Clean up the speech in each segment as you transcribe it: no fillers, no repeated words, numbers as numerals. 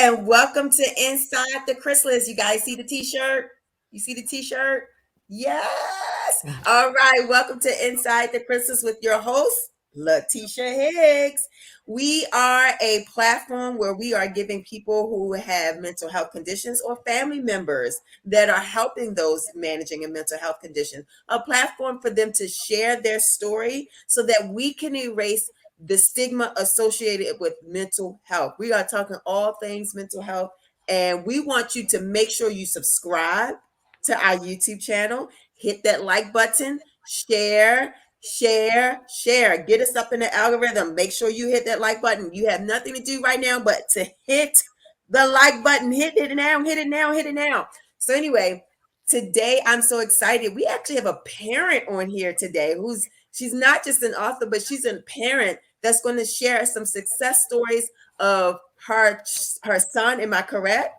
and welcome to Inside the Chrysalis. You guys see the t-shirt? You see the t-shirt? Yes. All right. Welcome to Inside the Chrysalis with your host, Latesha Higgs. We are a platform where we are giving people who have mental health conditions or family members that are helping those managing a mental health condition a platform for them to share their story so that we can erase the stigma associated with mental health. We are talking all things mental health, and we want you to make sure you subscribe to our YouTube channel, hit that like button, share, share. Get us up in the algorithm. Make sure you hit that like button. You have nothing to do right now but to hit the like button. Hit it now, hit it now, hit it now. So anyway, today I'm so excited. We actually have a parent on here today she's not just an author, but she's a parent that's going to share some success stories of her son. Am I correct?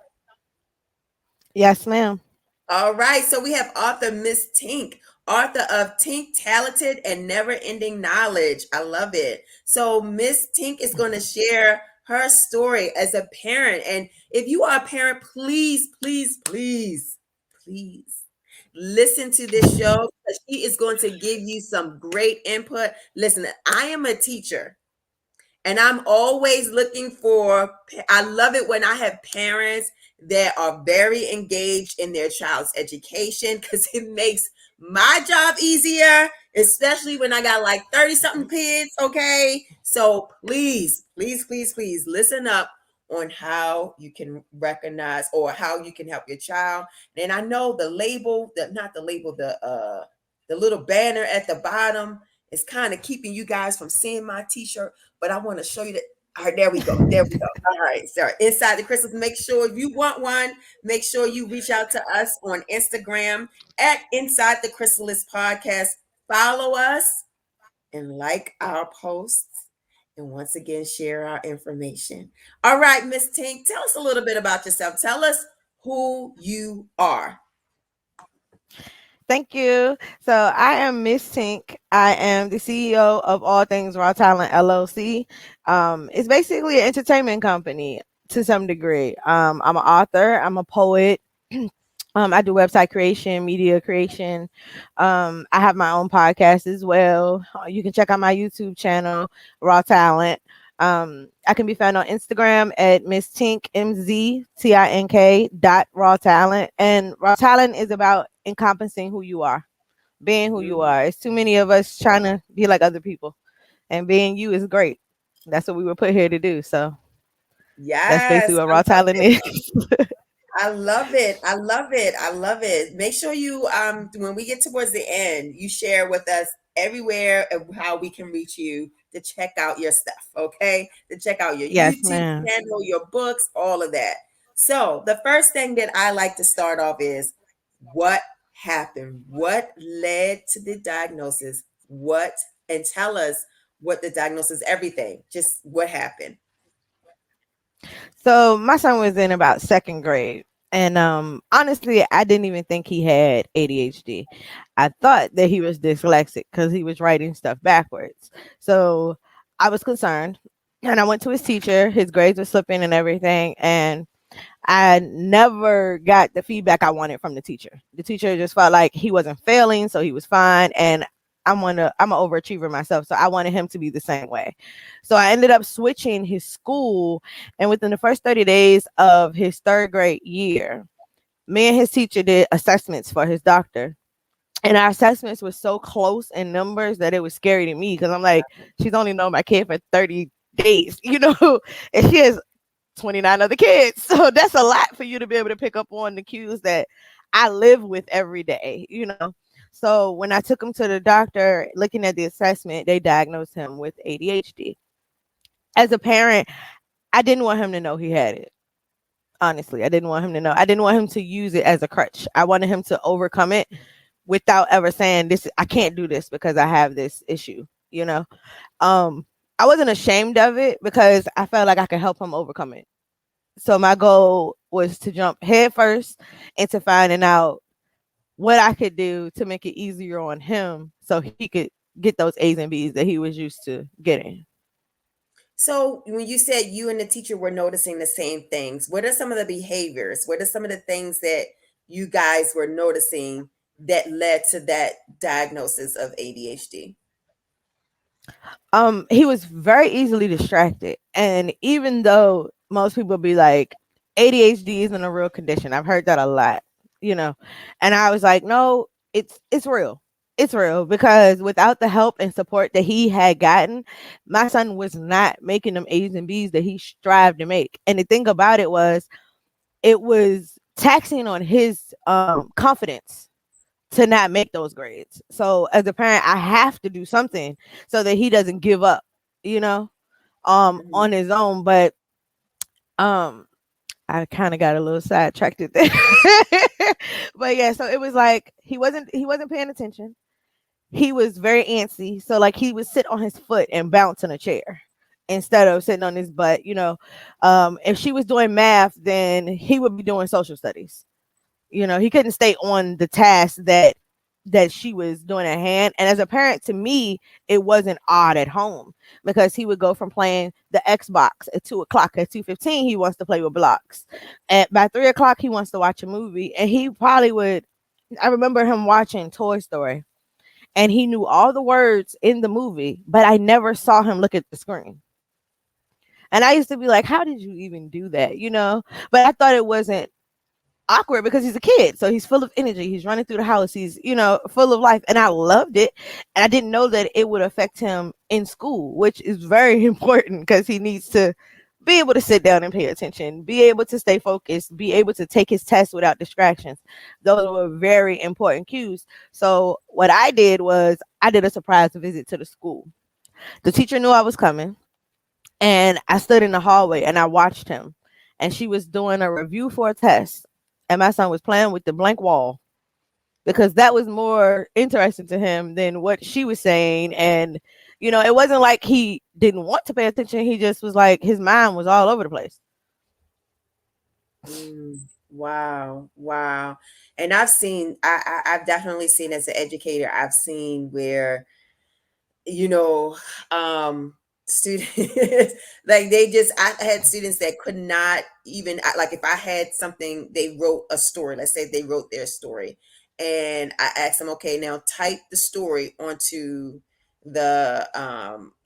Yes, ma'am. All right. So we have author Miss Tink, author of Tink, Talented and Never Ending Knowledge. I love it. So Miss Tink is going to share her story as a parent. And if you are a parent, please, please, please, please listen to this show because she is going to give you some great input. Listen, I am a teacher. And I'm always looking for, I love it when I have parents that are very engaged in their child's education because it makes my job easier, especially when I got like 30 something kids. Okay. So please, please, please, please listen up on how you can recognize or how you can help your child. And I know the label, not the label, the little banner at the bottom is kind of keeping you guys from seeing my t-shirt, but I want to show you that. All right, there we go. There we go. All right, sorry. Inside the Crystals. Make sure if you want one, make sure you reach out to us on Instagram at Inside the Chrysalis Podcast. Follow us and like our posts. And once again, share our information. All right, Miss Tink, tell us a little bit about yourself. Tell us who you are. Thank you. So I am Miss Tink. I am the CEO of All Things Raw Talent LLC. It's basically an entertainment company to some degree. I'm an author. I'm a poet. I do website creation, media creation. I have my own podcast as well. You can check out my YouTube channel, Raw Talent. I can be found on Instagram at Miss Tink MZ TINK .raw talent. And raw talent is about encompassing who you are, being who you are. It's too many of us trying to be like other people, and being you is great. That's what we were put here to do. So that's basically Yes, what I raw love talent it. is. I love it. I love it. I love it. Make sure you when we get towards the end, you share with us everywhere of how we can reach you to check out your stuff, okay? To check out your Yes, YouTube ma'am. channel, your books, all of that. So, the first thing that I like to start off is what happened? What led to the diagnosis? What and tell us what the diagnosis, everything. Just what happened. So my son was in about second grade. And honestly, I didn't even think he had ADHD. I thought that he was dyslexic because he was writing stuff backwards. So I was concerned. And I went to his teacher. His grades were slipping and everything. And I never got the feedback I wanted from the teacher. The teacher just felt like he wasn't failing, so he was fine. And I'm an overachiever myself, so I wanted him to be the same way. So I ended up switching his school, and within the first 30 days of his third grade year, me and his teacher did assessments for his doctor. And our assessments were so close in numbers that it was scary to me because I'm like, she's only known my kid for 30 days, and she has 29 other kids. So that's a lot for you to be able to pick up on the cues that I live with every day. So when I took him to the doctor, looking at the assessment, they diagnosed him with ADHD. As a parent, I didn't want him to know he had it. Honestly, I didn't want him to know. I didn't want him to use it as a crutch. I wanted him to overcome it without ever saying this. I can't do this because I have this issue. Um, I wasn't ashamed of it because I felt like I could help him overcome it. So my goal was to jump head first into finding out what I could do to make it easier on him so he could get those A's and B's that he was used to getting. So when you said you and the teacher were noticing the same things, what are some of the behaviors? What are some of the things that you guys were noticing that led to that diagnosis of ADHD? He was very easily distracted, and even though most people be like ADHD isn't a real condition, I've heard that a lot, you know, and I was like, no, it's real. It's real because without the help and support that he had gotten, my son was not making them A's and B's that he strived to make. And the thing about it was taxing on his confidence to not make those grades. So as a parent, I have to do something so that he doesn't give up, you know, Mhm. on his own. But um I kind of got a little sidetracked at there. But yeah, so it was like he wasn't paying attention. He was very antsy. So like he would sit on his foot and bounce in a chair instead of sitting on his butt, you know. If she was doing math, then he would be doing social studies. You know, he couldn't stay on the task that she was doing at hand. And as a parent, to me, it wasn't odd at home because he would go from playing the Xbox at 2 o'clock. At 2:15, he wants to play with blocks. At by 3 o'clock, he wants to watch a movie, and he probably would. I remember him watching Toy Story, and he knew all the words in the movie, but I never saw him look at the screen. And I used to be like, "How did you even do that?" You know. But I thought it wasn't awkward because he's a kid. So he's full of energy. He's running through the house. He's, you know, full of life. And I loved it. And I didn't know that it would affect him in school, which is very important because he needs to be able to sit down and pay attention, be able to stay focused, be able to take his test without distractions. Those were very important cues. So what I did was I did a surprise visit to the school. The teacher knew I was coming, and I stood in the hallway and I watched him. And she was doing a review for a test. And my son was playing with the blank wall because that was more interesting to him than what she was saying. And, you know, it wasn't like he didn't want to pay attention. He just was like, his mind was all over the place. Mm, wow, wow. And I've seen, I've definitely seen as an educator, I've seen where you know, students like they just I had students that could not even like if I had something they wrote a story, let's say they wrote their story and I asked them, okay, now type the story onto the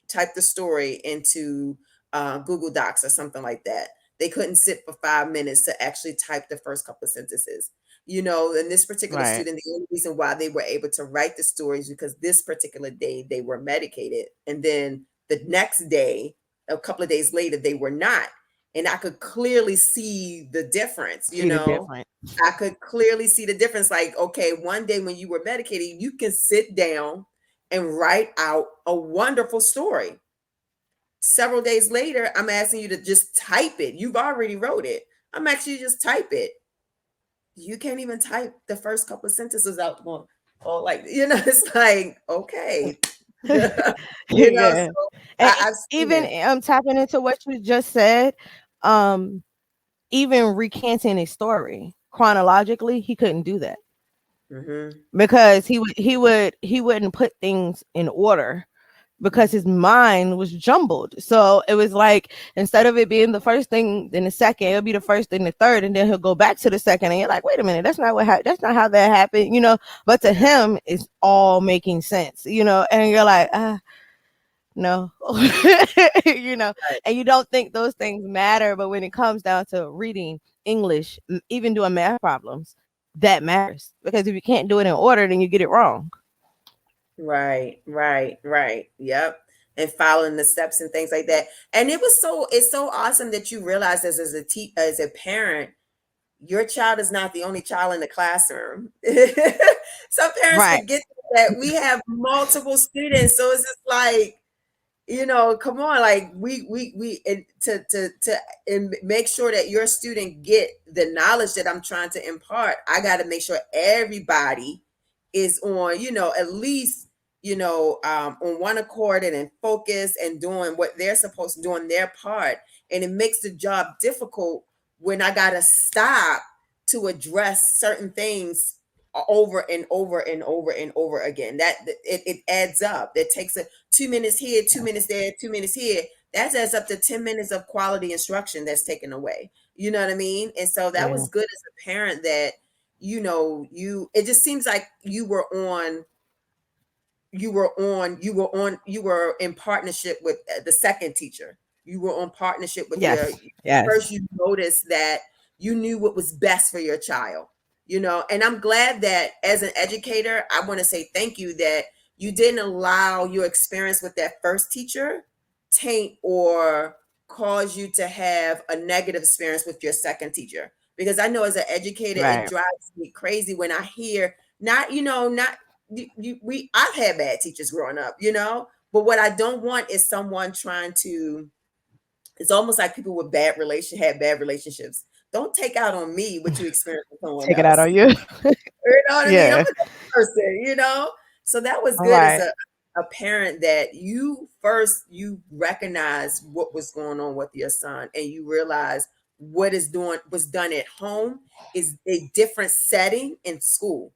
type the story into Google Docs or something like that. They couldn't sit for 5 minutes to actually type the first couple of sentences. You know, and this particular Right. student, the only reason why they were able to write the stories because this particular day they were medicated, and then the next day, a couple of days later, they were not. And I could clearly see the difference, you See the know. difference. I could clearly see the difference. Like, okay, one day when you were medicated, you can sit down and write out a wonderful story. Several days later, I'm asking you to just type it. You've already wrote it. I'm asking you to just type it. You can't even type the first couple of sentences out going, oh, like, you know, it's like, okay. You know, Yeah. so And I've seen even that. tapping into what you just said, um, even recanting his story chronologically, he couldn't do that Hmm. because he wouldn't put things in order because his mind was jumbled. So it was like instead of it being the first thing, then the second, it'll be the first thing, the third, and then he'll go back to the second, and you're like, wait a minute, that's not that's not how that happened, you know. But to Yeah. him, it's all making sense, you know, and you're like, no, you know, Right. and you don't think those things matter, but when it comes down to reading English, even doing math problems, that matters because if you can't do it in order, then you get it wrong. Right, right, right. Yep. And following the steps and things like that. And it's so awesome that you realize this as as a parent, your child is not the only child in the classroom. Some parents Right. forget that we have multiple students. So it's just like, you know, come on, like we and to and make sure that your student get the knowledge that I'm trying to impart. I got to make sure everybody is on, you know, at least, you know, on one accord and in focus and doing what they're supposed to doing their part. And it makes the job difficult when I gotta stop to address certain things over and over and over and over again. That it adds up. It takes a 2 minutes here, 2 minutes there, 2 minutes here. That adds up to 10 minutes of quality instruction that's taken away. You know what I mean? And so that Yeah. was good as a parent that, it just seems like you were in partnership with the second teacher. You were on partnership with your Yes. Yes. first. You noticed that you knew what was best for your child, and I'm glad that as an educator, I want to say thank you that you didn't allow your experience with that first teacher taint or cause you to have a negative experience with your second teacher, because I know as an educator it Right. drives me crazy when I hear not I've had bad teachers growing up, but what I don't want is someone trying to. It's almost like people with had bad relationships. Don't take out on me what you experienced with someone Take it out else. on you. You know what I mean? I'm Yeah. a good person. So that was All good as right. a parent that you recognize what was going on with your son, and you realize was done at home is a different setting in school.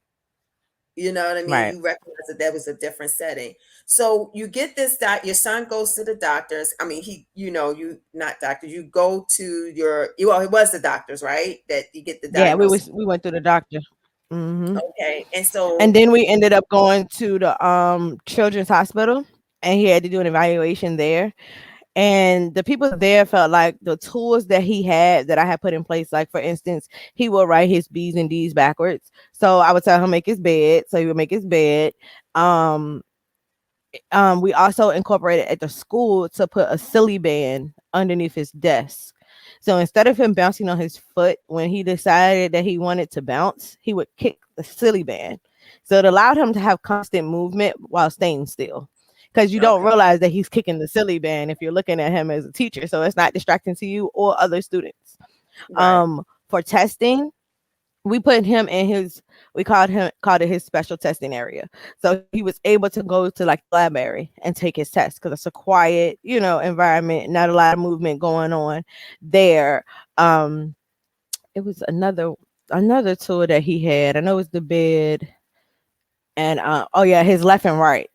You know what I mean? Right. You recognize that was a different setting. So you get this your son goes to the doctors. I mean, you not doctors, you go to well, it was the doctors, right? That you get the Yeah, diagnosis. we went through the doctor. Hmm. Okay. And And so, then we ended up going to the children's hospital, and he had to do an evaluation there. And the people there felt like the tools that he had that I had put in place, like for instance, he will write his B's and D's backwards. So I would tell him make his bed. So he would make his bed. Um, we also incorporated at the school to put a silly band underneath his desk. So instead of him bouncing on his foot when he decided that he wanted to bounce, he would kick the silly band. So it allowed him to have constant movement while staying still. Because you don't okay, realize that he's kicking the silly band if you're looking at him as a teacher. So it's not distracting to you or other students. right. For testing, we put him in we called it his special testing area. So he was able to go to like the library and take his test because it's a quiet, environment, not a lot of movement going on there. um it was another tool that he had. I know it was the bed, and oh yeah, his left and right.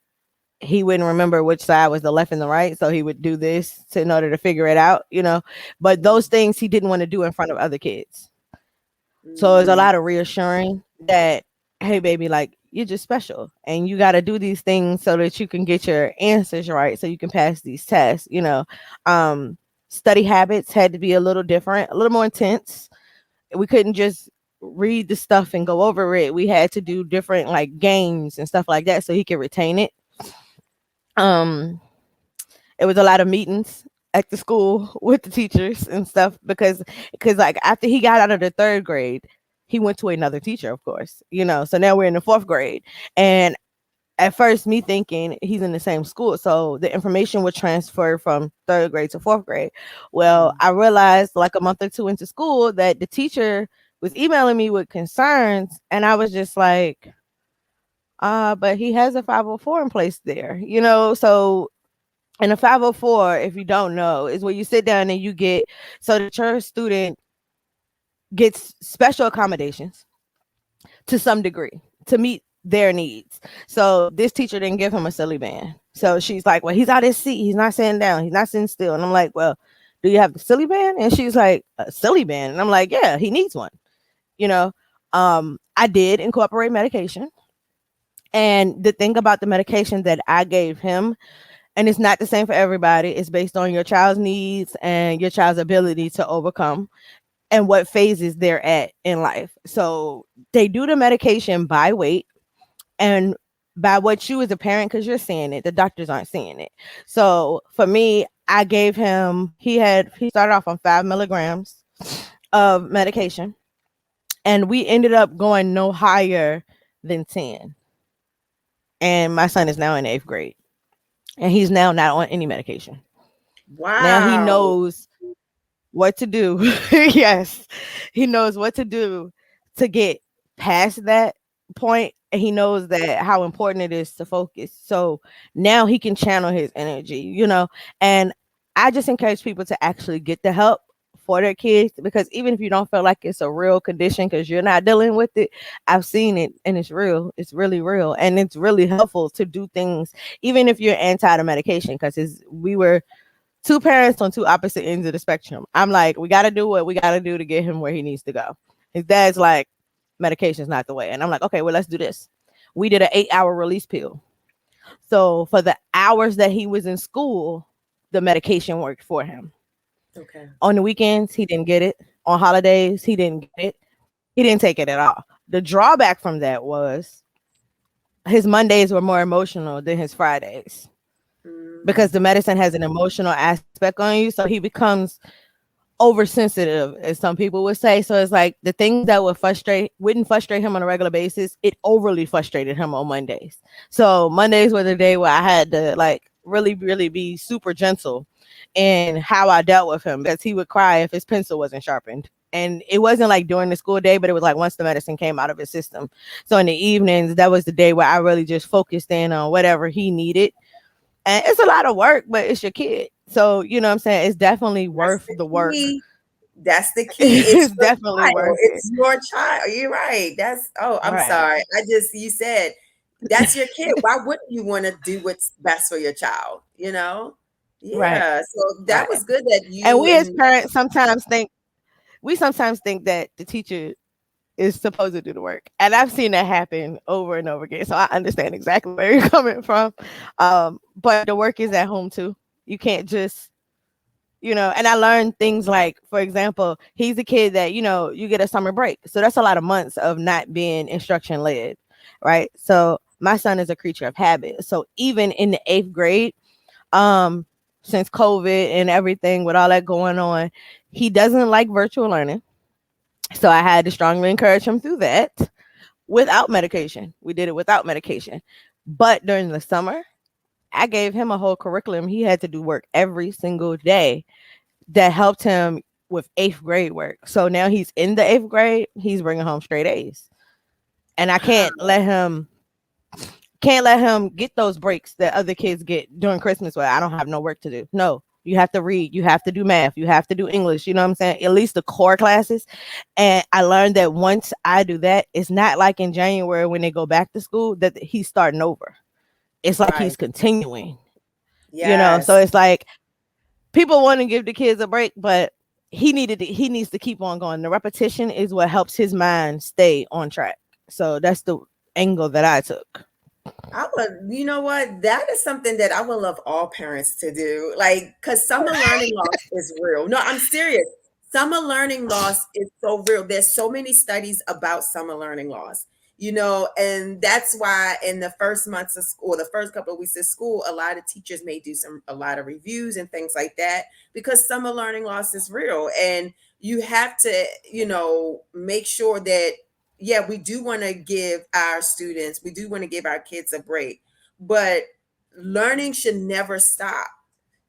He wouldn't remember which side was the left and the right, so he would do this in order to figure it out. But those things he didn't want to do in front of other kids. So it's a Mm, lot of reassuring that, hey, baby, like you're just special and you got to do these things so that you can get your answers right, so you can pass these tests. Um, Study habits had to be a little different, a little more intense. We couldn't just read the stuff and go over it. We had to do different like games and stuff like that so he could retain it. Um, it was a lot of meetings at the school with the teachers and stuff because like after he got out of the third grade, he went to another teacher, of course. So now we're in the fourth grade, and at first me thinking he's in the same school, so the information would transfer from third grade to fourth grade. Well, mm. I realized like a month or two into school that the teacher was emailing me with concerns, and I was just like, but he has a 504 in place there. So, and a 504, if you don't know, is where you sit down and you get so that your student gets special accommodations to some degree to meet their needs. So this teacher didn't give him a silly band. So she's like, well, he's out his seat. He's not sitting down. He's not sitting still. And I'm like, well, do you have the silly band? And she's like, a silly band. And I'm like, yeah, he needs one. You know, I did incorporate medication. And the thing about the medication that I gave him, and it's not the same for everybody, it's based on your child's needs and your child's ability to overcome and what phases they're at in life. So they do the medication by weight and by what you as a parent, because you're seeing it, the doctors aren't seeing it. So for me, I gave him, he started off on 5 milligrams of medication, and we ended up going no higher than 10. And my son is now in eighth grade, and he's now not on any medication. Now he Wow. knows what to do. Yes, he knows what to do to get past that point, and he knows that how important it is to focus. So now he can channel his energy. And I just encourage people to actually get the help for their kids, because even if you don't feel like it's a real condition because you're not dealing with it, I've seen it and it's real. It's really real, and it's really helpful to do things even if you're anti the medication, because we were Two parents on two opposite ends of the spectrum. I'm like, we got to do what we got to do to get him where he needs to go. His dad's like, medication's not the way. And I'm like, okay, well, let's do this. We did an 8-hour release pill. So for the hours that he was in school, the medication worked for him. Okay. On the weekends, he didn't get it. On holidays, he didn't get it. He didn't take it at all. The drawback from that was his Mondays were more emotional than his Fridays because Mm, the medicine has an emotional aspect on you. So he becomes oversensitive, as some people would say. So it's like the things that wouldn't frustrate him on a regular basis, it overly frustrated him on Mondays. So Mondays were the day where I had to like really, really be super gentle in how I dealt with him because he would cry if his pencil wasn't sharpened. And it wasn't like during the school day, but it was like once the medicine came out of his system. So in the evenings, that was the day where I really just focused in on whatever he needed. And it's a lot of work, but it's your kid. So, you know what I'm saying? It's definitely that's worth the the work. key. That's the key. It's It's your definitely child. worth it. It's your child. You're right. That's, oh, I'm Right. sorry. You said that's your kid. Why wouldn't you want to do what's best for your child? You know? Right. Yeah. So that Right. was good that And you we as and parents sometimes think that the teacher is supposed to do the work. And I've seen that happen over and over again. So I understand exactly where you're coming from. But the work is at home too. You can't just, and I learned things like, for example, he's a kid that, you get a summer break. So that's a lot of months of not being instruction led. Right. So my son is a creature of habit. So even in the 8th grade, um, since COVID and everything with all that going on, he doesn't like virtual learning. So I had to strongly encourage him through that without medication. We did it without medication. But during the summer, I gave him a whole curriculum. He had to do work every single day that helped him with 8th grade work. So now he's in the 8th grade, he's bringing home straight A's. And I wow, can't let him get those breaks that other kids get during Christmas where I don't have no work to do. No, you have to read, you have to do math, you have to do English, you know what I'm saying? At least the core classes. And I learned that once I do that, it's not like in January when they go back to school that he's starting over. It's like he's right. continuing, So Yes. it's like people want to give the kids a break, but he needs to keep on going. The repetition is what helps his mind stay on track. So that's the angle that I took. I would, you know what? That is something that I would love all parents to do. Like, because summer learning loss is real. No, I'm serious. Summer learning loss is so real. There's so many studies about summer learning loss, and that's why in the first months of school, the first couple of weeks of school, a lot of teachers may do a lot of reviews and things like that because summer learning loss is real. And you have to, make sure that yeah, we do want to give our students, we do want to give our kids a break, but learning should never stop.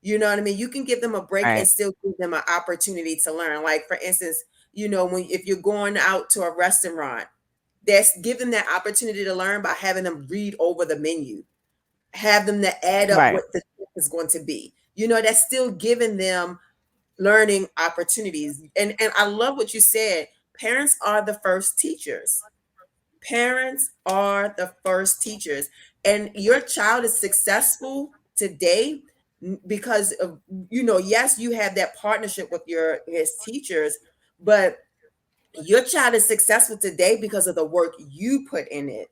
You know what I mean? You can give them a break and Right. still give them an opportunity to learn. Like for instance, when if you're going out to a restaurant, that's give them that opportunity to learn by having them read over the menu, have them to add up Right. what the tip is going to be. That's still giving them learning opportunities. And I love what you said. Parents are the first teachers. Parents are the first teachers, and your child is successful today because of, yes, you have that partnership with your his teachers, but your child is successful today because of the work you put in it.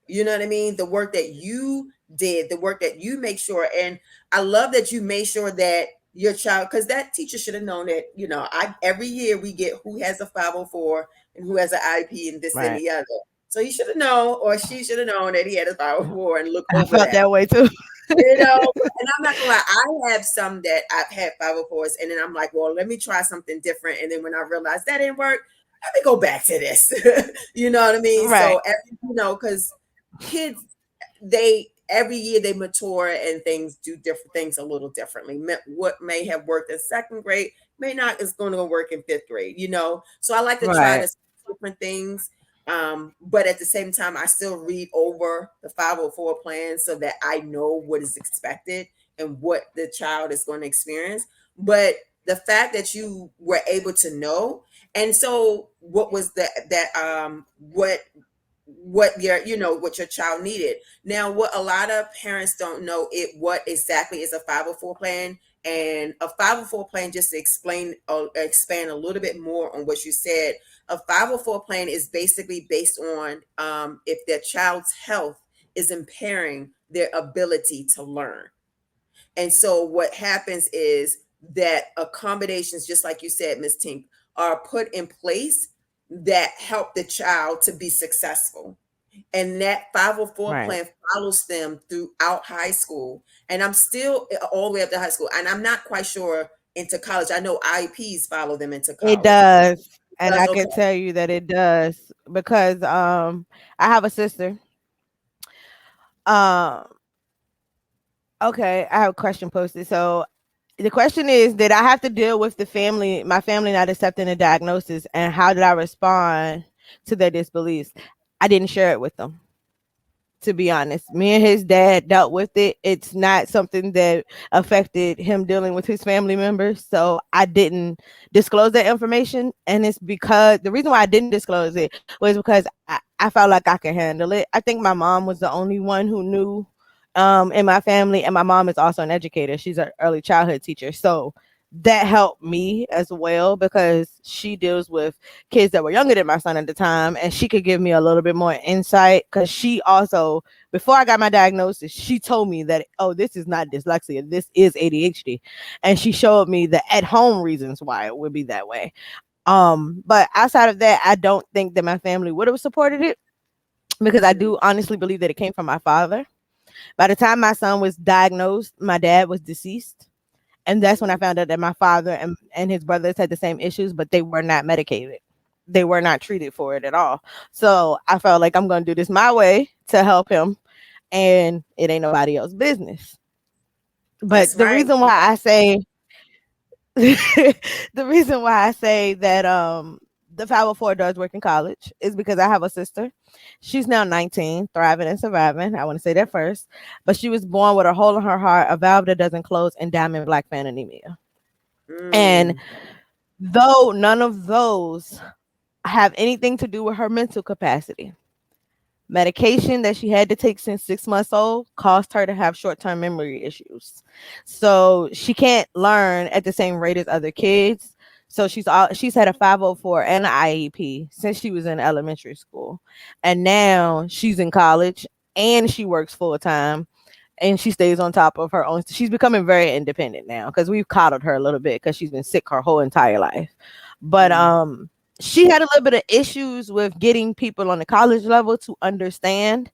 You know what I mean? The work that you did, the work that you make sure. And I love that you made sure that your child, because that teacher should have known that, I every year we get who has a 504 and who has an IP and this and Right. the other. So he should have known, or she should have known that he had a 504 and look I over felt that. that way too. And I'm not gonna lie, I have some that I've had 504s, and then I'm like, well, let me try something different. And then when I realized that didn't work, let me go back to this. You know what I mean? Right. So because kids, they every year they mature and things do different things a little differently. What may have worked in second grade may not is going to work in fifth grade. So I like to try Right. to different things. But at the same time, I still read over the 504 plan so that I know what is expected and what the child is going to experience. But the fact that you were able to know, and so what was that what your child needed. Now, what a lot of parents don't know, what exactly is a 504 plan. And a 504 plan, just to explain or expand a little bit more on what you said, a 504 plan is basically based on if their child's health is impairing their ability to learn. And so what happens is that accommodations, just like you said, Ms. Tink, are put in place that help the child to be successful. And that 504 Right. plan follows them throughout high school. And I'm still all the way up to high school. And I'm not quite sure into college. I know IEPs follow them into It college. does. It And does, I okay. can tell you that it does because I have a sister. Um okay, I have a question posted. So the question is, did I have to deal with my family not accepting the diagnosis, and how did I respond to their disbeliefs? I didn't share it with them, to be honest. Me and his dad dealt with it. It's not something that affected him dealing with his family members. So I didn't disclose that information. And it's because the reason why I didn't disclose it was because I felt like I could handle it. I think my mom was the only one who knew in my family. And my mom is also an educator. She's an early childhood teacher. So that helped me as well because she deals with kids that were younger than my son at the time, and she could give me a little bit more insight because she also, before I got my diagnosis, she told me that, oh, this is not dyslexia, this is ADHD, and she showed me the at home reasons why it would be that way. But outside of that, I don't think that my family would have supported it because I Mhm. do honestly believe that it came from my father. By the time my son was diagnosed, my dad was deceased, and that's when I found out that my father and his brothers had the same issues, but they were not medicated. They were not treated for it at all. So I felt like I'm going to do this my way to help him, and it ain't nobody else's business. That's But the right. reason why I say the reason why I say that the 504 does work in college is because I have a sister. She's now 19, thriving and surviving. I want to say that first. But she was born with a hole in her heart, a valve that doesn't close, and diamond black fan anemia. And Mm. though none of those have anything to do with her mental capacity, medication that she had to take since 6 months old caused her to have short-term memory issues. So she can't learn at the same rate as other kids. So she's had a 504 and an IEP since she was in elementary school. And now she's in college and she works full time and she stays on top of her own. She's becoming very independent now because we've coddled her a little bit because she's been sick her whole entire life. But Mm. she had a little bit of issues with getting people on the college level to understand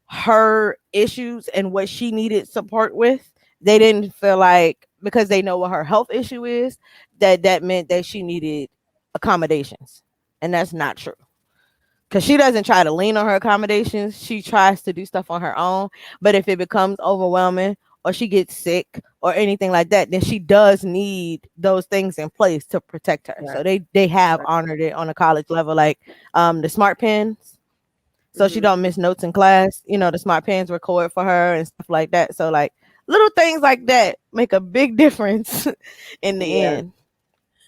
her issues and what she needed support with. They didn't feel like, because they know what her health issue is, that meant that she needed accommodations, and that's not true because she doesn't try to lean on her accommodations. She tries to do stuff on her own. But if it becomes overwhelming or she gets sick or anything like that, then she does need those things in place to protect her. So Right. they have Right. honored it on a college level, like the smart pens. So she Mhm. don't miss notes in class. You know, the smart pens record for her and stuff like that. So like little things like that make a big difference in the Yeah. end.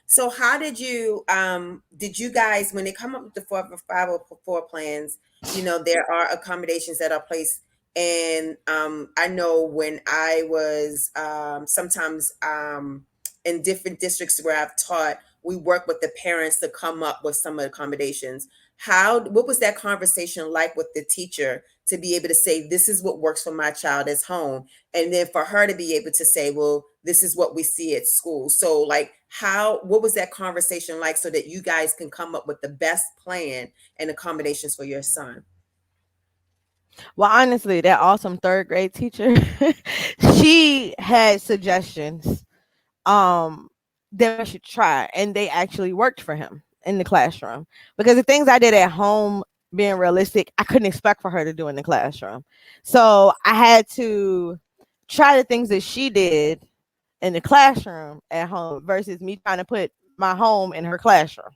So how did you guys, when they come up with the 504 plans, there are accommodations that are placed. And I know when I was sometimes in different districts where I've taught, we work with the parents to come up with some accommodations. What was that conversation like with the teacher to be able to say, this is what works for my child as home? And then for her to be able to say, well, this is what we see at school. So like what was that conversation like so that you guys can come up with the best plan and accommodations for your son? Well, honestly, that awesome third grade teacher, she had suggestions that we should try, and they actually worked for him in the classroom. Because the things I did at home, being realistic, I couldn't expect for her to do in the classroom. So I had to try the things that she did in the classroom at home versus me trying to put my home in her classroom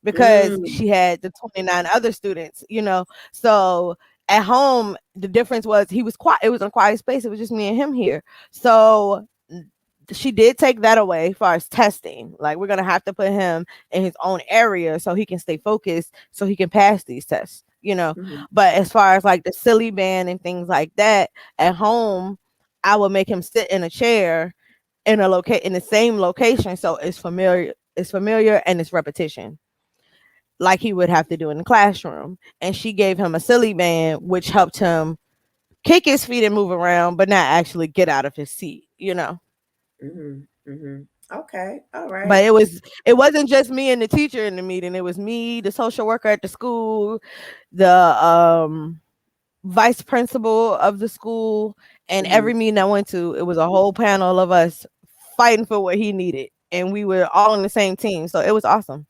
because Mm, she had the 29 other students, you know. So at home, the difference was he was quiet. It was a quiet space. It was just me and him here. So she did take that away as far as testing. Like we're gonna have to put him in his own area so he can stay focused, so he can pass these tests, you know. mhm, But as far as like the silly band and things like that, at home, I would make him sit in a chair in the same location, so it's familiar and it's repetition, like he would have to do in the classroom. And she gave him a silly band, which helped him kick his feet and move around, but not actually get out of his seat. Mm-hmm. Mm-hmm. Okay. All right. But it wasn't just me and the teacher in the meeting. It was me, the social worker at the school, the vice principal of the school, and Mm-hmm. every meeting I went to, it was a whole panel of us fighting for what he needed. And we were all on the same team. So it was awesome.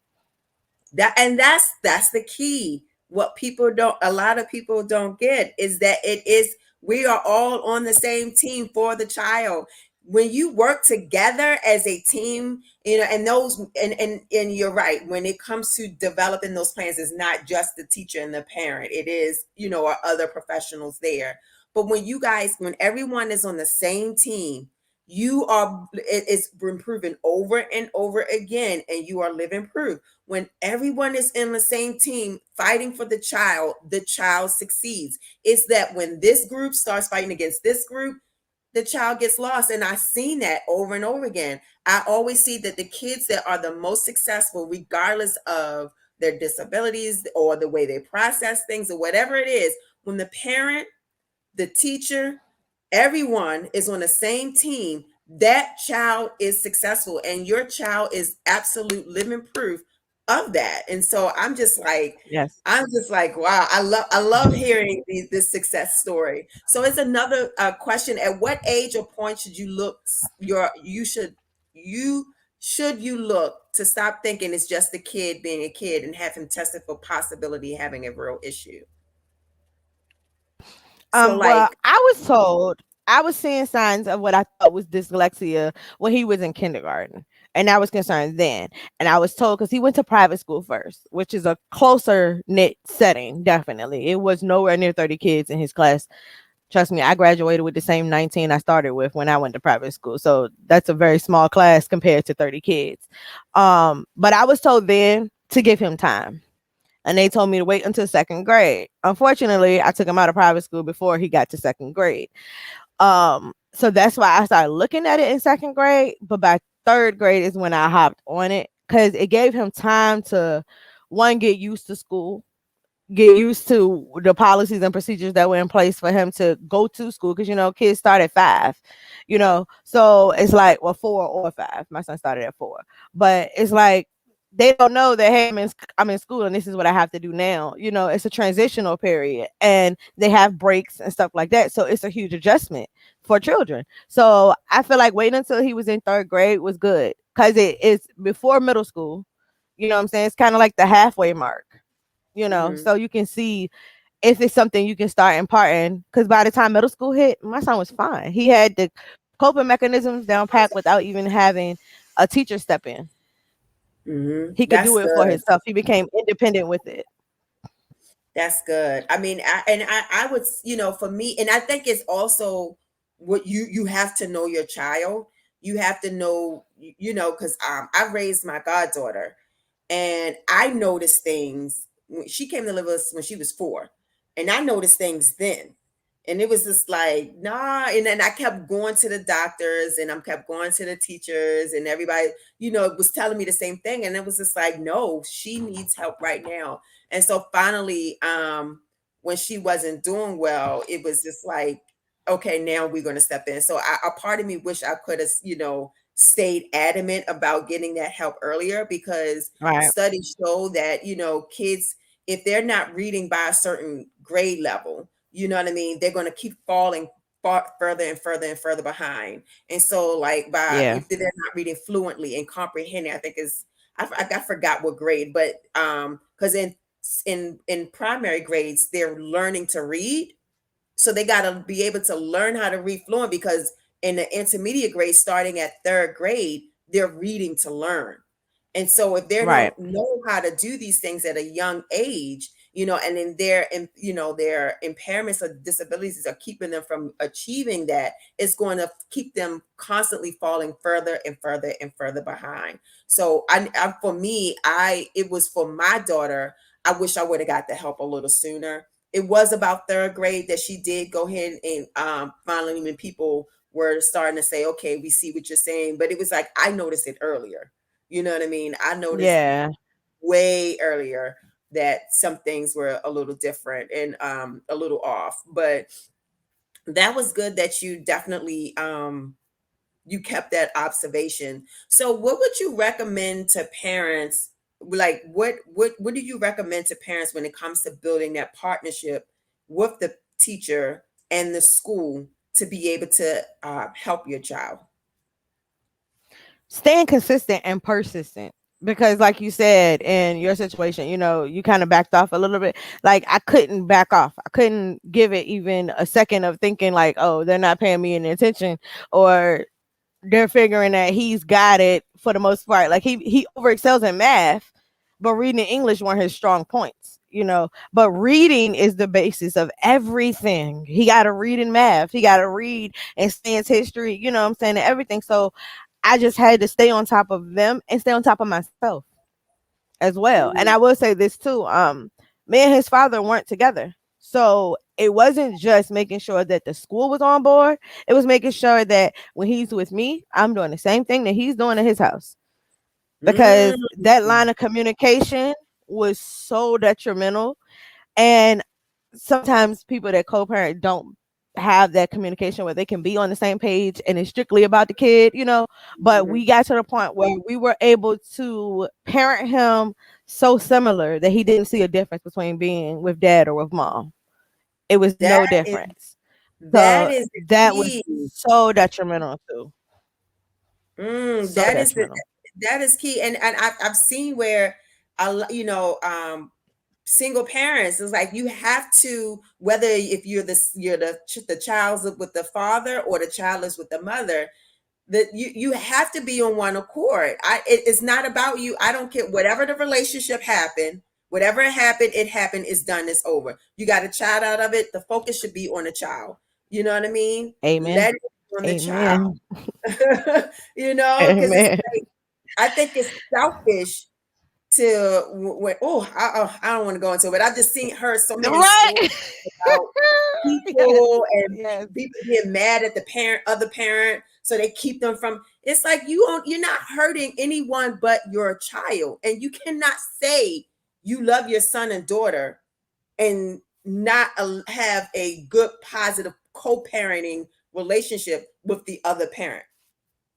That's the key. What people don't a lot of people don't get is that it is we are all on the same team for the child. When you work together as a team, and those and you're right, when it comes to developing those plans, it's not just the teacher and the parent. It is, our other professionals there. But when everyone is on the same team, it's been proven over and over again, and you are living proof. When everyone is in the same team fighting for the child succeeds. It's that when this group starts fighting against this group, the child gets lost. And I've seen that over and over again. I always see that the kids that are the most successful, regardless of their disabilities or the way they process things or whatever it is, when the parent, the teacher, everyone is on the same team, that child is successful. And your child is absolute living proof of that. And so Yes. I'm just like, wow, I love hearing this success story. So it's another question. At what age or point should you look you should you look to stop thinking it's just a kid being a kid and have him tested for possibility of having a real issue? So Well, like, I was seeing signs of what I thought was dyslexia when he was in kindergarten. And I was concerned then. And I was told, because he went to private school first, which is a closer knit setting, definitely. It was nowhere near 30 kids in his class. Trust me, I graduated with the same 19 I started with when I went to private school. So that's a very small class compared to 30 kids. But I was told then to give him time, and they told me to wait until second grade. Unfortunately, I took him out of private school before he got to second grade. So that's why I started looking at it in second grade. But by third grade is when I hopped on it, because it gave him time to, one, get used to school, get used to the policies and procedures that were in place for him to go to school, because kids start at 5. So it's like, well, 4 or 5. My son started at 4, but it's like they don't know that, hey, I'm in school and this is what I have to do now. It's a transitional period, and they have breaks and stuff like that, so it's a huge adjustment for children. So I feel like waiting until he was in third grade was good, because it is before middle school. What I'm saying? It's kind of like the halfway mark, mhm. so you can see if it's something you can start imparting. Because by the time middle school hit, my son was fine. He had the coping mechanisms down pat without even having a teacher step in. He could That's do it for good. himself. He became independent with it. That's good. I mean, I would, for me, and I think it's also what you have to know your child. You have to know, because I raised my goddaughter, and I noticed things. She came to live with us when she was 4, and I noticed things then. And it was just like, nah. And then I kept going to the doctors, and I kept going to the teachers, and everybody, was telling me the same thing. And it was just like, no, she needs help right now. And so finally, when she wasn't doing well, it was just like, okay, now we're going to step in. So a part of me wish I could have, stayed adamant about getting that help earlier, because Right. studies show that, kids, if they're not reading by a certain grade level, you know what I mean, they're going to keep falling further and further and further behind. And so, like, Yeah. if they're not reading fluently and comprehending, I think is I forgot what grade, but because in primary grades they're learning to read, so they got to be able to learn how to read fluent, because in the intermediate grade, starting at third grade, they're reading to learn. And so if they Right. don't know how to do these things at a young age, and then their impairments or disabilities are keeping them from achieving that, it's going to keep them constantly falling further and further and further behind. So for me, it was for my daughter. I wish I would have got the help a little sooner. It was about third grade that she did go ahead and finally, when people were starting to say, okay, we see what you're saying. But it was like, I noticed it earlier. You know what I mean? I noticed Yeah. way earlier that some things were a little different and a little off. But that was good that you definitely you kept that observation. So what would you recommend to parents? Like what do you recommend to parents when it comes to building that partnership with the teacher and the school to be able to help your child? Staying consistent and persistent, because like you said, in your situation, you kind of backed off a little bit. Like, I couldn't back off. I couldn't give it even a second of thinking like, oh, they're not paying me any attention, or they're figuring that he's got it for the most part. Like, he overexcels in math, but reading and English weren't his strong points. But reading is the basis of everything. He got to read in math. He got to read and science history. You know what I'm saying, and everything. So I just had to stay on top of them and stay on top of myself as well. And Mhm. I will say this too. Me and his father weren't together. So it wasn't just making sure that the school was on board. It was making sure that when he's with me, I'm doing the same thing that he's doing at his house. Because that line of communication was so detrimental. And sometimes people that co-parent don't have that communication where they can be on the same page and it's strictly about the kid, but Mhm. we got to the point where we were able to parent him so similar that he didn't see a difference between being with dad or with mom. It was That no is difference. that So is the that was key. so detrimental too. So That is the detrimental. that is key. And I've seen where single parents is like you have to, whether if you're the child's with the father or the child is with the mother, that you have to be on one accord. It's not about you. I don't care whatever the relationship happened, whatever happened, it happened, it's done, it's over. You got a child out of it, the focus should be on the child. You know what I mean? Amen. Let it be on the child. Amen. Because it's Amen. like, I think it's selfish to I don't want to go into it, but I've just seen her so many stories Right. about Yes. people and Yes. people getting mad at the other parent, so they keep them from. It's like you're not hurting anyone but your child, and you cannot say you love your son and daughter and not have a good positive co-parenting relationship with the other parent,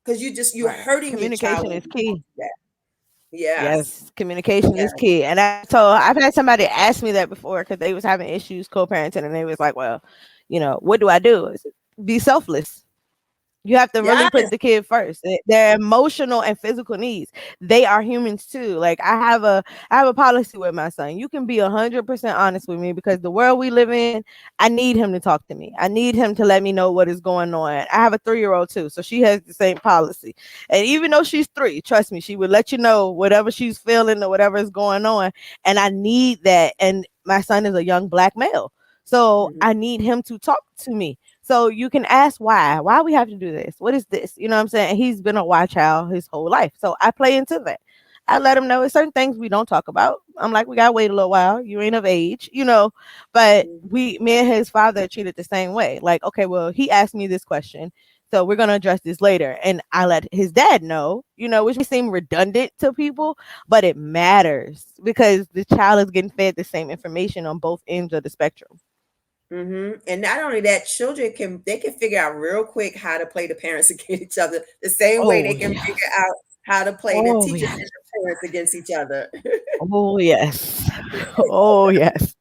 because you're Right. hurting your child Communication when is you key. do that. Yes, Yes, communication yes, is key. And so I've had somebody ask me that before because they was having issues co-parenting, and they was like, well, what do I do? I said, be selfless. You have to really yes. put the kid first. Their emotional and physical needs. They are humans too. Like, I have a policy with my son. You can be 100% honest with me, because the world we live in, I need him to talk to me. I need him to let me know what is going on. I have a 3-year-old too, so she has the same policy. And even though she's 3, trust me, she would let you know whatever she's feeling or whatever is going on. And I need that. And my son is a young black male, so Mhm, I need him to talk to me. So you can ask why we have to do this. What is this? You know what I'm saying? And he's been a why child his whole life. So I play into that. I let him know it's certain things we don't talk about. I'm like, we gotta wait a little while. You ain't of age. But mhm, me and his father treated the same way. Like, okay, well, he asked me this question, so we're gonna address this later. And I let his dad know, which may seem redundant to people, but it matters because the child is getting fed the same information on both ends of the spectrum. mhm. And not only that, children can figure out real quick how to play the parents against each other, the same way they Oh can figure yes. out how to play the Oh teachers and yes. the parents against each other. Oh, yes. Oh, yes.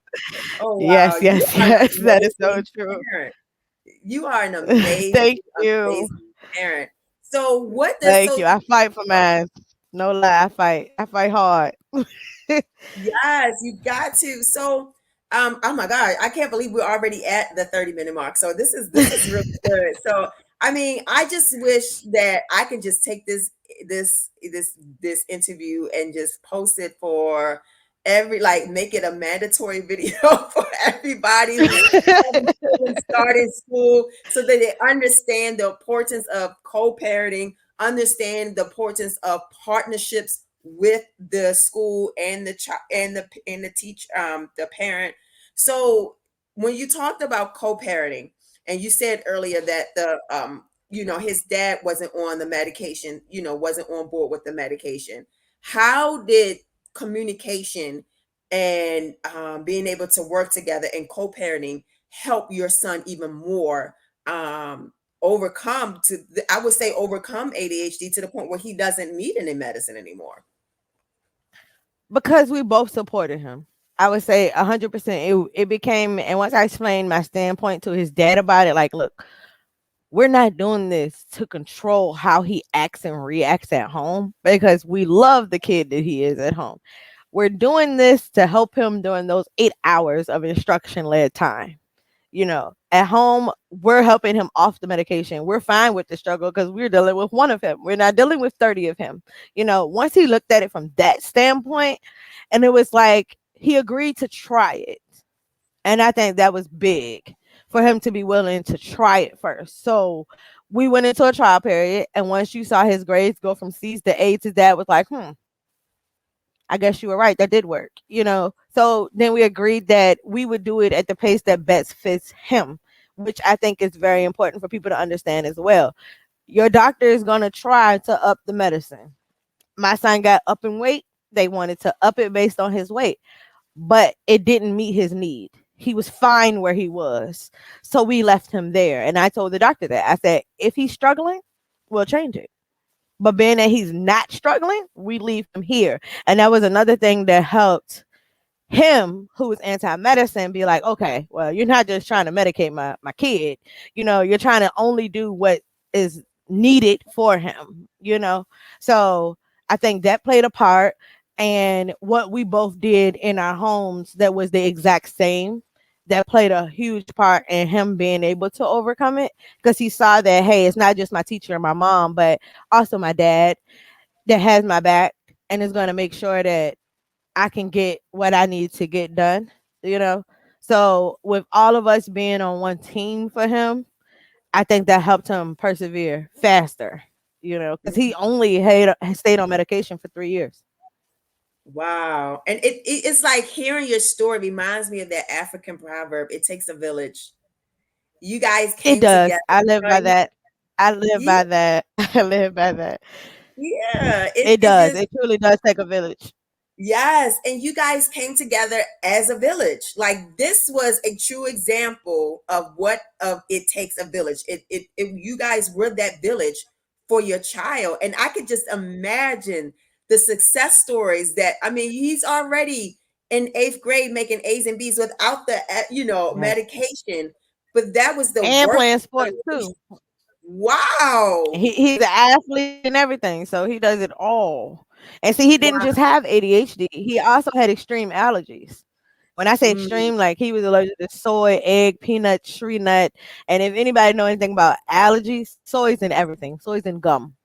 Oh wow, Yes, you yes, are an yes. That is so amazing true. parent. You are an amazing, Thank you. amazing parent. So what does Thank you. I fight for mine. No lie, I fight. I fight hard. Yes, you got to. So, oh my God, I can't believe we're already at the 30-minute mark. So this is really good. So, I mean, I just wish that I can just take this interview and just post it for like make it a mandatory video for everybody who having children start in school, so that they understand the importance of co-parenting, understand the importance of partnerships with the school and the child and the teach the parent. So when you talked about co-parenting, and you said earlier that his dad wasn't on the medication, wasn't on board with the medication. How did communication and being able to work together and co-parenting help your son even more overcome I would say overcome ADHD to the point where he doesn't need any medicine anymore? Because we both supported him. I would say 100%. It became, and once I explained my standpoint to his dad about it, like, look, we're not doing this to control how he acts and reacts at home because we love the kid that he is at home. We're doing this to help him during those 8 hours of instruction led time. At home, we're helping him off the medication. We're fine with the struggle because we're dealing with one of him. We're not dealing with 30 of him. Once he looked at it from that standpoint, and it was like he agreed to try it. And I think that was big for him to be willing to try it first. So we went into a trial period. And once you saw his grades go from C's to A's, his dad was like, I guess you were right. That did work. So then we agreed that we would do it at the pace that best fits him, which I think is very important for people to understand as well. Your doctor is going to try to up the medicine. My son got up in weight. They wanted to up it based on his weight, but it didn't meet his need. He was fine where he was. So we left him there. And I told the doctor that. I said, if he's struggling, we'll change it. But being that he's not struggling, we leave him here. And that was another thing that helped him, who was anti-medicine, be like, okay, well, you're not just trying to medicate my kid. You're trying to only do what is needed for him. So I think that played a part. And what we both did in our homes that was the exact same, that played a huge part in him being able to overcome it, because he saw that, hey, it's not just my teacher and my mom, but also my dad that has my back and is going to make sure that I can get what I need to get done, you know? So with all of us being on one team for him, I think that helped him persevere faster, because he only had stayed on medication for 3 years. Wow. And it's like hearing your story reminds me of that African proverb, it takes a village. You guys It came does. together. I live by that. I live Yeah, by that. I live by that. yeah. It It does. just It truly does take a village. yes, and you guys came together as a village. Like this was a true example of what of it takes a village. It you guys were that village for your child, and I could just imagine the success stories that I mean, he's already in eighth grade making A's and B's without the Yes. medication, but that was the And work playing sports determination. too. Wow, He's an athlete and everything, so he does it all. And see, he didn't wow. just have ADHD. He also had extreme allergies. When I say Mm, extreme, like he was allergic to soy, egg, peanut, tree nut. And if anybody know anything about allergies, soy's in everything. Soy's in gum.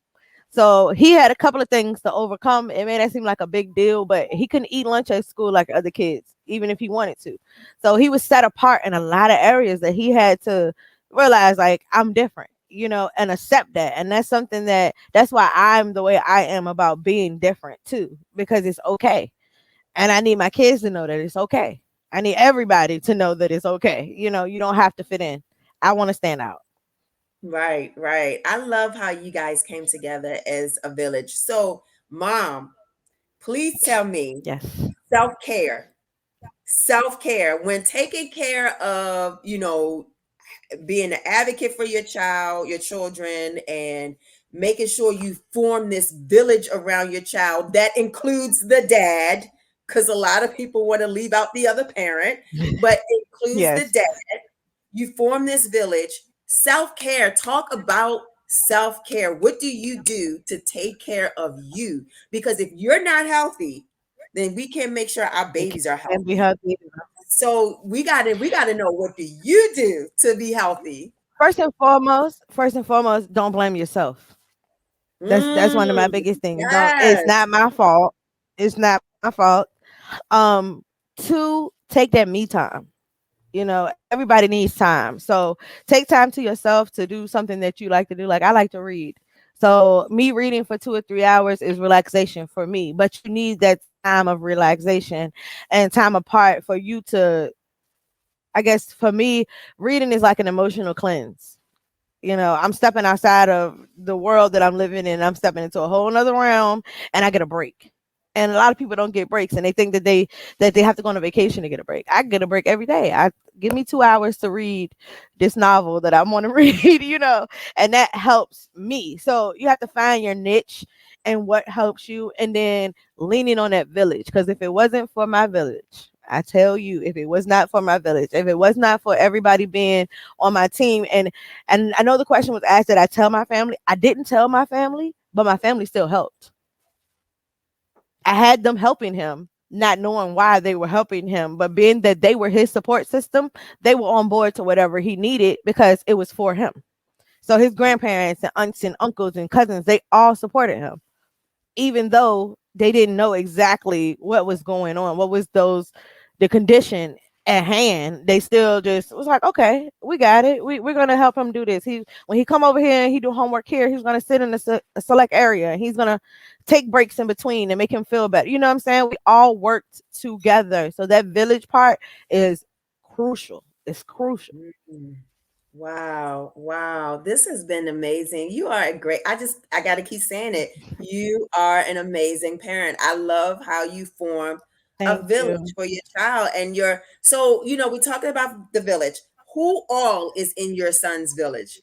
So he had a couple of things to overcome. It made that seem like a big deal, but he couldn't eat lunch at school like other kids, even if he wanted to. So he was set apart in a lot of areas that he had to realize, like, I'm different, and accept that. And that's something that's why I'm the way I am about being different too, because it's okay. And I need my kids to know that it's okay. I need everybody to know that it's okay. You don't have to fit in. I want to stand out. right, right. I love how you guys came together as a village. So, mom, please tell me Yes. self-care. Self-care when taking care of, being an advocate for your child, your children, and making sure you form this village around your child that includes the dad, because a lot of people want to leave out the other parent, but includes the Yes. dad. You form this village. Self-care, talk about self-care. What do you do to take care of you? Because if you're not healthy, then we can make sure our It babies are can be healthy. healthy. So we gotta know, what do you do to be healthy? First and foremost, don't blame yourself. That's one of my Mm, biggest things. Don't It's yes. not my fault. It's not my fault. Um, Two, take that me time. Everybody needs time. So take time to yourself to do something that you like to do. Like I like to read. So me reading for 2 or 3 hours is relaxation for me. But you need that time of relaxation and time apart for you to, I guess for me, reading is like an emotional cleanse. I'm stepping outside of the world that I'm living in. I'm stepping into a whole nother realm, and I get a break. And a lot of people don't get breaks, and they think that they have to go on a vacation to get a break. I get a break every day. I give me 2 hours to read this novel that I want to read, and that helps me. So you have to find your niche and what helps you, and then leaning on that village. Because if it wasn't for my village, I tell you, if it was not for my village, if it was not for everybody being on my team, and I know the question was asked, did I tell my family? I didn't tell my family, but my family still helped. I had them helping him, not knowing why they were helping him, but being that they were his support system, they were on board to whatever he needed because it was for him. So his grandparents and aunts and uncles and cousins, they all supported him, even though they didn't know exactly what was going on, what was the condition at hand. They still just was like, okay, we got it. We're gonna help him do this. When he come over here and he do homework here, he's gonna sit in a select area, and he's gonna take breaks in between and make him feel better. You know what I'm saying? We all worked together, so that village part is crucial. It's crucial. Mm. Wow, wow. This has been amazing. You are a great, I got to keep saying it. You are an amazing parent. I love how you formed a Thank village you. for your child and so, we're talking about the village. Who all is in your son's village?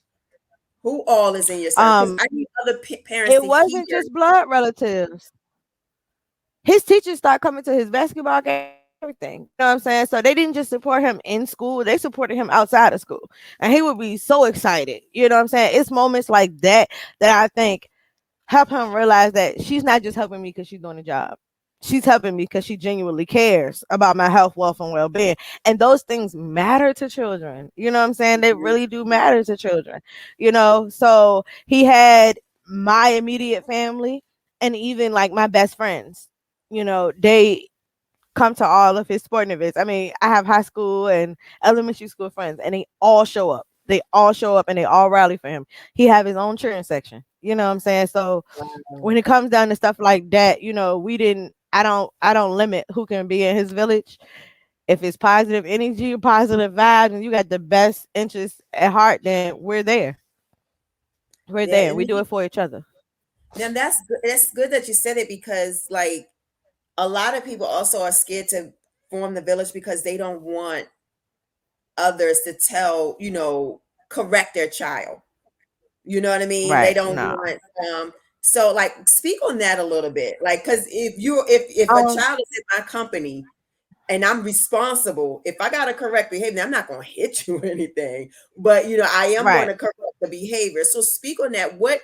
Who all is in your son? Because Um, I need other parents it to hear. wasn't just blood relatives. His teachers start coming to his basketball games and everything. You know what I'm saying? So they didn't just support him in school, they supported him outside of school. And he would be so excited. You know what I'm saying? It's moments like that that I think help him realize that she's not just helping me because she's doing a job. She's helping me because she genuinely cares about my health, wealth, and well being. And those things matter to children. You know what I'm saying? They really do matter to children. So he had my immediate family and even like my best friends. They come to all of his sporting events. I mean, I have high school and elementary school friends, and they all show up. They all show up and they all rally for him. He have his own cheering section. You know what I'm saying? So Wow. when it comes down to stuff like that, we didn't. I don't limit who can be in his village. If it's positive energy, positive vibes, and you got the best interest at heart, then we're there. We're Yeah, there. and We do it for each other. then that's good that you said it because like a lot of people also are scared to form the village because they don't want others to correct their child. You know what I mean? They Right. don't No. want so like speak on that a little bit. Like cuz if a Um. child is in my company and I'm responsible. If I got to correct behavior, I'm not going to hit you or anything, but I am going Right. to correct the behavior. So speak on that. What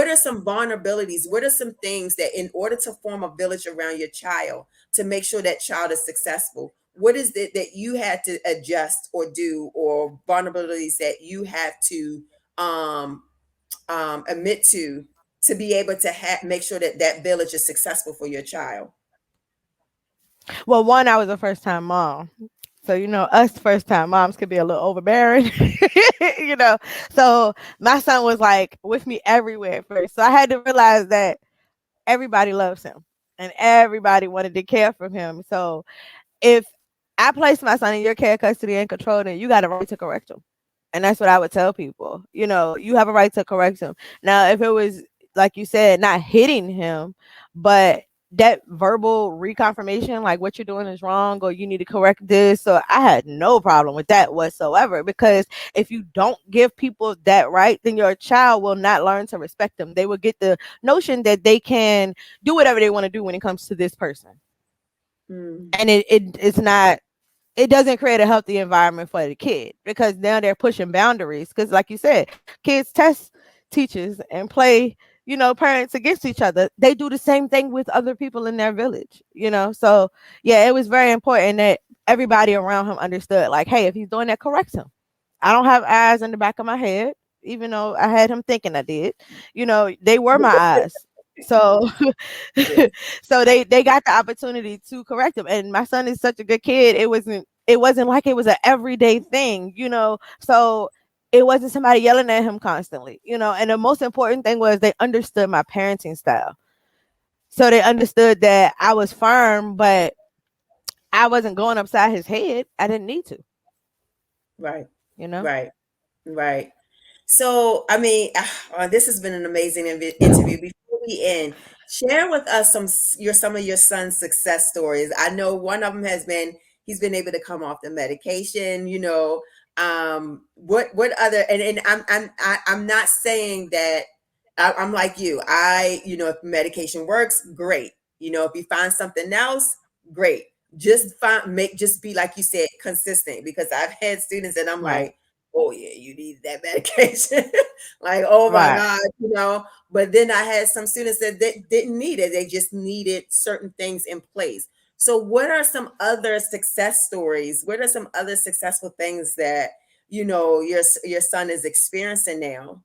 are some vulnerabilities? What are some things that in order to form a village around your child to make sure that child is successful? What is it that you had to adjust or do or vulnerabilities that you have to um admit to be able to make sure that that village is successful for your child? Well, one, I was a first time mom. So, us first time moms could be a little overbearing, you know. So, my son was like with me everywhere at first. So, I had to realize that everybody loves him and everybody wanted to care for him. So, if I place my son in your care, custody, and control, then you got a right to correct him. And that's what I would tell people. You have a right to correct him. Now, if it was, like you said, not hitting him, but that verbal reconfirmation, like what you're doing is wrong or you need to correct this. So I had no problem with that whatsoever because if you don't give people that right, then your child will not learn to respect them. They will get the notion that they can do whatever they want to do when it comes to this person. Mm, And it's not, it doesn't create a healthy environment for the kid because now they're pushing boundaries. Because, like you said, kids test teachers and play, parents against each other. They do the same thing with other people in their village. So, yeah, it was very important that everybody around him understood, like, hey, if he's doing that, correct him. I don't have eyes in the back of my head, even though I had him thinking I did. They were my eyes. So yeah. so they got the opportunity to correct him. And my son is such a good kid. It wasn't like it was an everyday thing. So it wasn't somebody yelling at him constantly. And the most important thing was they understood my parenting style. So they understood that I was firm, but I wasn't going upside his head. I didn't need to, Right. you know? Right. Right. So, I mean, this has been an amazing interview. Before we end, share with us some of your son's success stories. I know one of them has been he's been able to come off the medication. What other and I'm not saying that I'm like you. If medication works, great. If you find something else, great. Just be like you said, consistent. Because I've had students that I'm Right. like, oh yeah, you need that medication. Like, oh my Right. God. But then I had some students that didn't need it. They just needed certain things in place. So what are some other success stories? What are some other successful things that your son is experiencing now?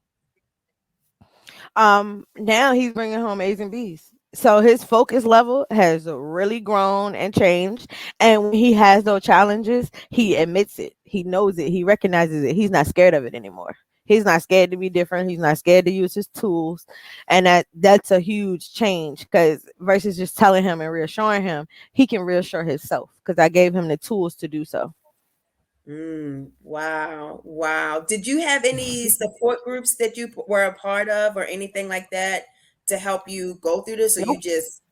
Now he's bringing home A's and B's. So his focus level has really grown and changed. And when he has those challenges, he admits it. He knows it. He recognizes it. He's not scared of it anymore. He's not scared to be different. He's not scared to use his tools. And that's a huge change, because versus just telling him and reassuring him, he can reassure himself because I gave him the tools to do so. Wow. Wow. Did you have any support groups that you were a part of or anything like that to help you go through this? Or you Nope. just,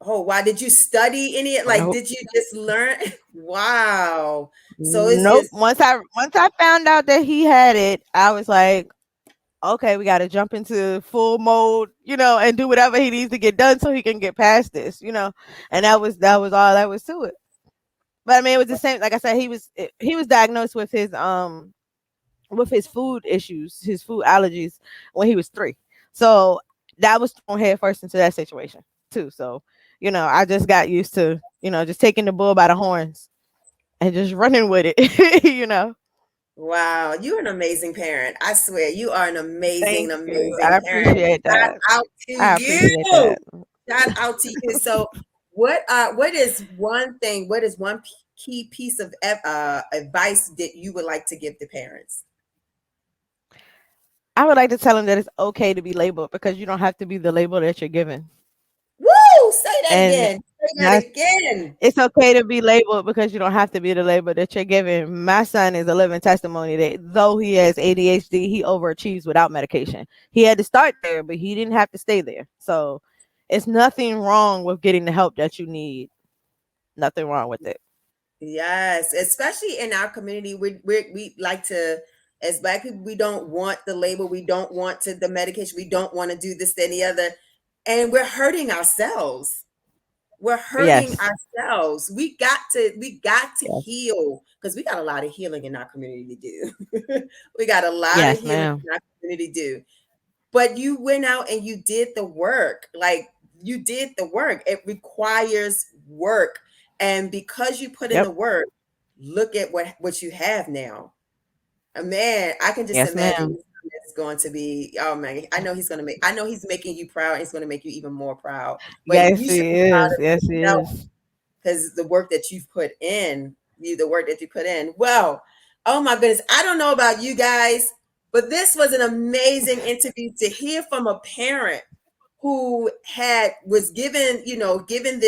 oh, why did you study any? Like, Nope. did you just learn? Wow. So it's Nope. just, Once I found out that he had it, I was like, okay, we got to jump into full mode, and do whatever he needs to get done so he can get past this. And that was all that was to it. But I mean, it was the same. Like I said, he was diagnosed with his food issues, his food allergies when he was 3. So that was thrown head first into that situation too. So I just got used to just taking the bull by the horns and just running with it. wow. You're an amazing parent. I swear, you are an amazing, Thank you. I amazing parent. appreciate Shout that. out to I appreciate you. that. Shout out to you. So, what is one key piece of advice that you would like to give to parents? I would like to tell him that it's okay to be labeled, because you don't have to be the label that you're given. Woo! Say that And again. Say that that's again. it's okay to be labeled, because you don't have to be the label that you're given. My son is a living testimony that though he has ADHD, he overachieves without medication. He had to start there, but he didn't have to stay there. So it's nothing wrong with getting the help that you need. Nothing wrong with it. Yes, especially in our community, we like to, as Black people, we don't want the label, we don't want the medication, we don't want to do this, that, and the other, and we're hurting ourselves. We're hurting Yes. ourselves. We got to Yes. heal, because we got a lot of healing in our community to do. We got a lot of Yes, healing ma'am. in our community to do. But you went out and you did the work. Like, you did the work. It requires work. And because you put in Yep. the work, look at what you have now. Man, I can just Yes, imagine ma'am. it's going to be, oh man, I know he's making you proud. He's going to make you even more proud. But Yes, you should he be proud is. of Yes, he yourself, is. because the work that you've put in, the work that you put in. Well, oh my goodness, I don't know about you guys, but this was an amazing interview to hear from a parent who was given, given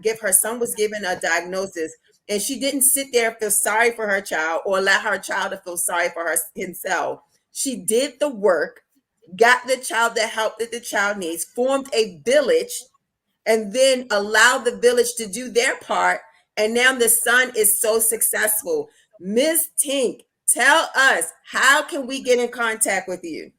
give her son was given a diagnosis, and she didn't sit there and feel sorry for her child or allow her child to feel sorry for himself. She did the work, got the child the help that the child needs, formed a village, and then allow the village to do their part. And now the son is so successful. Miss Tink, tell us, how can we get in contact with you?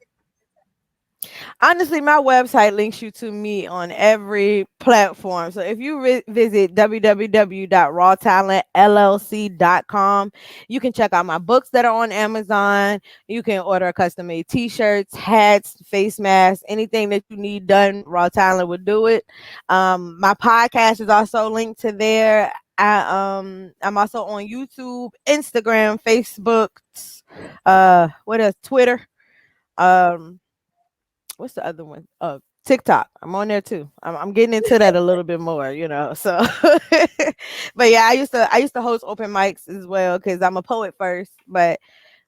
Honestly, my website links you to me on every platform. So if you visit www.rawtalentllc.com, you can check out my books that are on Amazon. You can order custom made t-shirts, hats, face masks, anything that you need done, Raw Talent will do it. My podcast is also linked to there. I'm also on YouTube, Instagram, Facebook, what else? Twitter. Um what's the other one? TikTok. I'm on there too. I'm getting into that a little bit more. So, but yeah, I used to host open mics as well, because I'm a poet first. But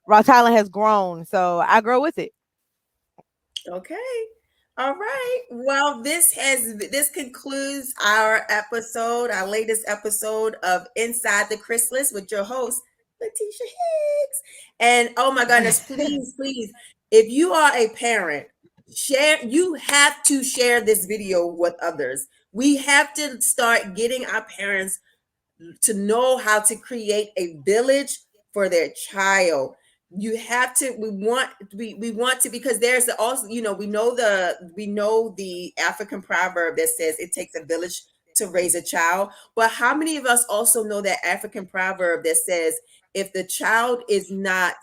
Raw Talent has grown, so I grow with it. Okay. All right. Well, this concludes our latest episode of Inside the Chrysalis with your host, Letitia Higgs. And oh my goodness, please, please, if you are a parent, share, you have to share this video with others. We have to start getting our parents to know how to create a village for their child. You have to, we want to, because there's also, we know the African proverb that says it takes a village to raise a child. But how many of us also know that African proverb that says if the child is not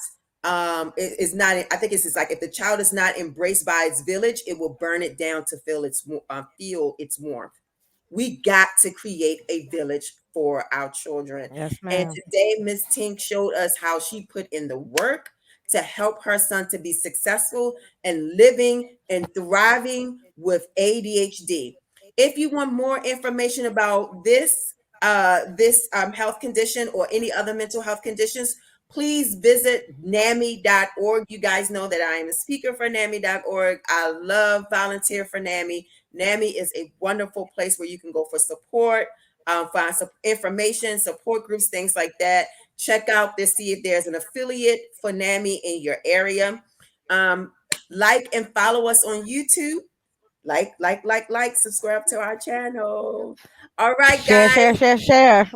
is not, I think it's just like, if the child is not embraced by its village, it will burn it down to feel its warmth. We got to create a village for our children. Yes, And ma'am. today, Miss Tink showed us how she put in the work to help her son to be successful and living and thriving with ADHD. If you want more information about this health condition or any other mental health conditions, please visit NAMI.org. You guys know that I am a speaker for NAMI.org. I love volunteer for NAMI. NAMI is a wonderful place where you can go for support, find some information, support groups, things like that. Check out to see if there's an affiliate for NAMI in your area. Um, like and follow us on YouTube. Subscribe to our channel. All right, Share, guys. share, share, share.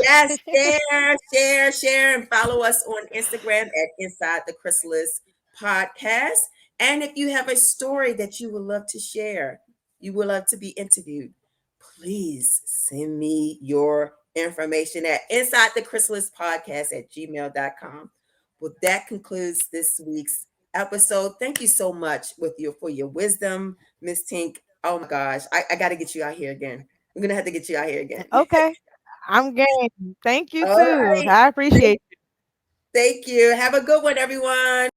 Yes, share, and follow us on Instagram at Inside the Chrysalis Podcast. And if you have a story that you would love to share, you would love to be interviewed, please send me your information at Inside the Chrysalis Podcast at gmail.com. Well, that concludes this week's episode. Thank you so much for your wisdom, Miss Tink. Oh my gosh, I got to get you out here again. I'm gonna have to get you out here again. Okay. I'm game. Thank you All too. right. I appreciate Thank you. Have a good one, everyone.